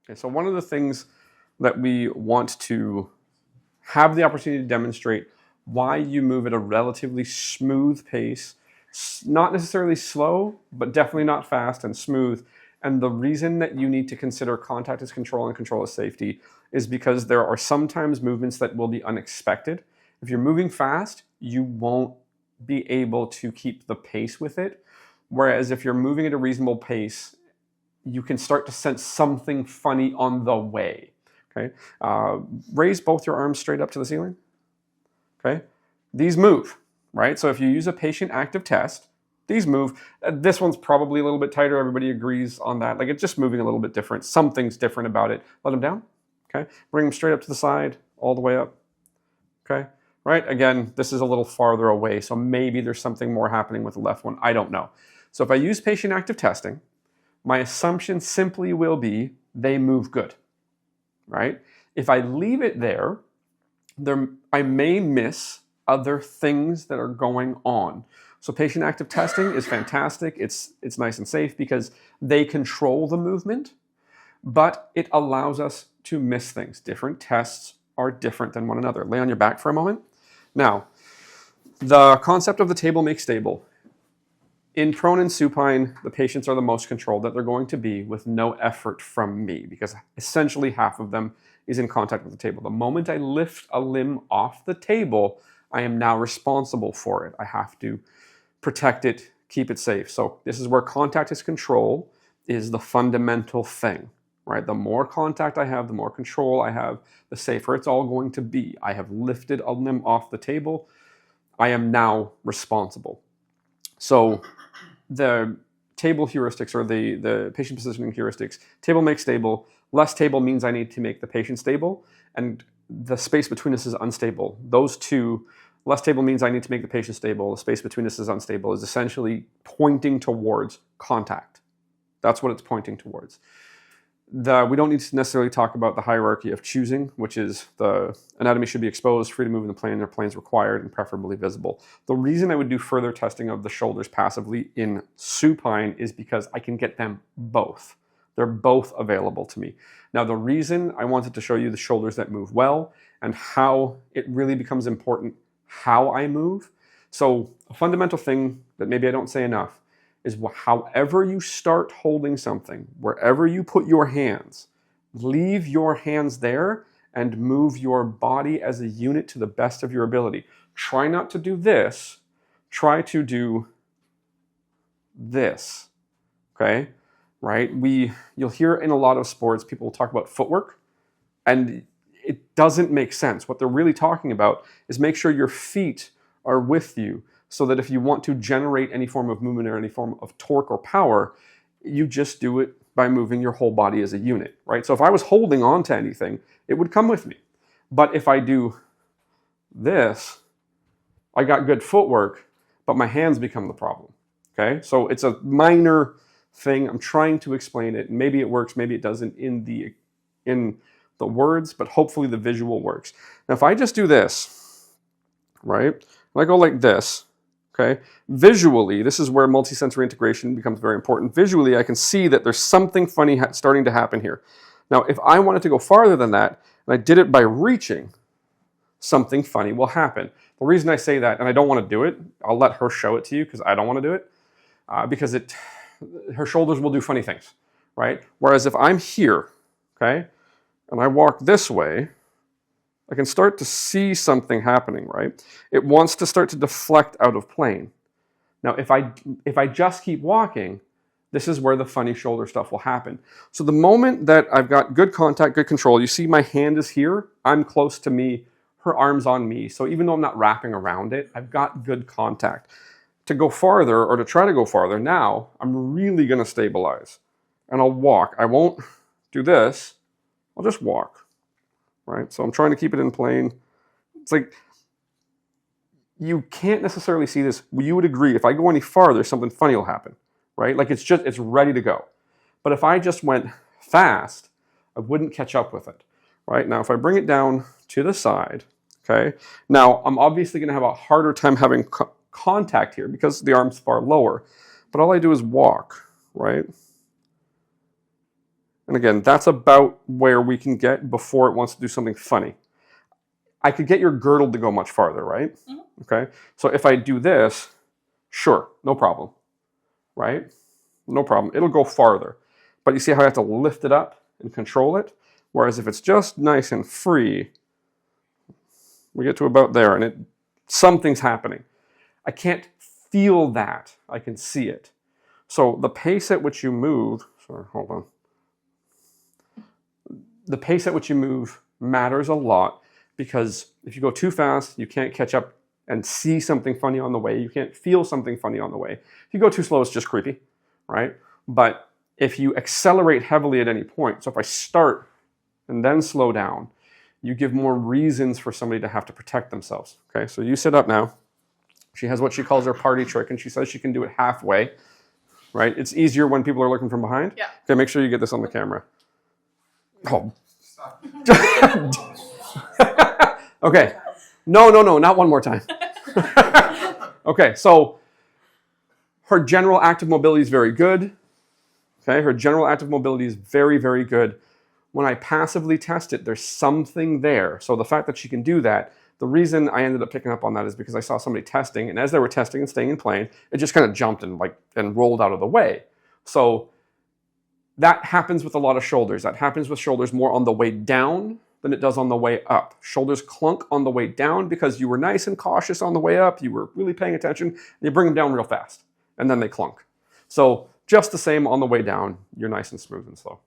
Okay, so one of the things that we want to have the opportunity to demonstrate why you move at a relatively smooth pace, not necessarily slow, but definitely not fast and smooth. And the reason that you need to consider contact as control and control as safety is because there are sometimes movements that will be unexpected. If you're moving fast, you won't be able to keep the pace with it. Whereas if you're moving at a reasonable pace, you can start to sense something funny on the way. Okay, raise both your arms straight up to the ceiling. Okay, these move, right? So if you use a patient active test, these move. This one's probably a little bit tighter. Everybody agrees on that. Like, it's just moving a little bit different. Something's different about it. Let them down. Okay, bring them straight up to the side, all the way up. Okay, right? Again, this is a little farther away, so maybe there's something more happening with the left one. I don't know. So if I use patient active testing, my assumption simply will be they move good, right? If I leave it there, I may miss other things that are going on. So patient active testing is fantastic. It's nice and safe because they control the movement, but it allows us to miss things. Different tests are different than one another. Lay on your back for a moment. Now, the concept of the table makes stable. In prone and supine, the patients are the most controlled that they're going to be with no effort from me because essentially half of them is in contact with the table. The moment I lift a limb off the table, I am now responsible for it. I have to protect it, keep it safe. So this is where contact as control is the fundamental thing, right? The more contact I have, the more control I have, the safer it's all going to be. I have lifted a limb off the table. I am now responsible. So the table heuristics or the patient positioning heuristics, table makes stable. Less table means I need to make the patient stable, and the space between us is unstable. Those two, less table means I need to make the patient stable. The space between us is unstable, is essentially pointing towards contact. That's what it's pointing towards. We don't need to necessarily talk about the hierarchy of choosing, which is the anatomy should be exposed, free to move in the plane, or planes required, and preferably visible. The reason I would do further testing of the shoulders passively in supine is because I can get them both. They're both available to me. Now, the reason I wanted to show you the shoulders that move well and how it really becomes important how I move. So a fundamental thing that maybe I don't say enough is however you start holding something, wherever you put your hands, leave your hands there and move your body as a unit to the best of your ability. Try not to do this. Try to do this, okay? Right? You'll hear in a lot of sports, people talk about footwork, and it doesn't make sense. What they're really talking about is make sure your feet are with you, so that if you want to generate any form of movement or any form of torque or power, you just do it by moving your whole body as a unit, right? So if I was holding on to anything, it would come with me. But if I do this, I got good footwork, but my hands become the problem, okay? So it's a minor thing. I'm trying to explain it. Maybe it works, maybe it doesn't in the words, but hopefully the visual works. Now, if I just do this, right? If I go like this, okay, visually, this is where multisensory integration becomes very important. Visually, I can see that there's something funny starting to happen here. Now, if I wanted to go farther than that, and I did it by reaching, something funny will happen. The reason I say that, and I don't want to do it, I'll let her show it to you because I don't want to do it, because her shoulders will do funny things, right? Whereas if I'm here, okay, and I walk this way, I can start to see something happening, right? It wants to start to deflect out of plane. Now, if I just keep walking, this is where the funny shoulder stuff will happen. So the moment that I've got good contact, good control, you see my hand is here, I'm close to me, her arm's on me. So even though I'm not wrapping around it, I've got good contact. To go farther, or to try to go farther, now I'm really gonna stabilize. And I'll walk. I won't do this, I'll just walk. Right? So I'm trying to keep it in plane. It's like, you can't necessarily see this. You would agree, if I go any farther, something funny will happen, right? Like it's ready to go. But if I just went fast, I wouldn't catch up with it, right? Now, if I bring it down to the side, okay? Now, I'm obviously gonna have a harder time having contact here because the arm's far lower. But all I do is walk, right? And again, that's about where we can get before it wants to do something funny. I could get your girdle to go much farther, right? Mm-hmm. Okay. So if I do this, sure, no problem, right? No problem. It'll go farther. But you see how I have to lift it up and control it? Whereas if it's just nice and free, we get to about there and something's happening. I can't feel that. I can see it. So the pace at which you move, sorry, hold on. The pace at which you move matters a lot, because if you go too fast, you can't catch up and see something funny on the way. You can't feel something funny on the way. If you go too slow, it's just creepy, right? But if you accelerate heavily at any point, so if I start and then slow down, you give more reasons for somebody to have to protect themselves. Okay, so you sit up now. She has what she calls her party trick, and she says she can do it halfway, right? It's easier when people are looking from behind. Yeah. Okay, make sure you get this on the camera. Oh. Okay. No, not one more time. Okay, so her general active mobility is very good. Okay, her general active mobility is very, very good. When I passively test it, there's something there. So the fact that she can do that, the reason I ended up picking up on that is because I saw somebody testing, and as they were testing and staying in plane, it just kind of jumped and rolled out of the way. So that happens with a lot of shoulders. That happens with shoulders more on the way down than it does on the way up. Shoulders clunk on the way down because you were nice and cautious on the way up, you were really paying attention, and you bring them down real fast, and then they clunk. So just the same on the way down, you're nice and smooth and slow.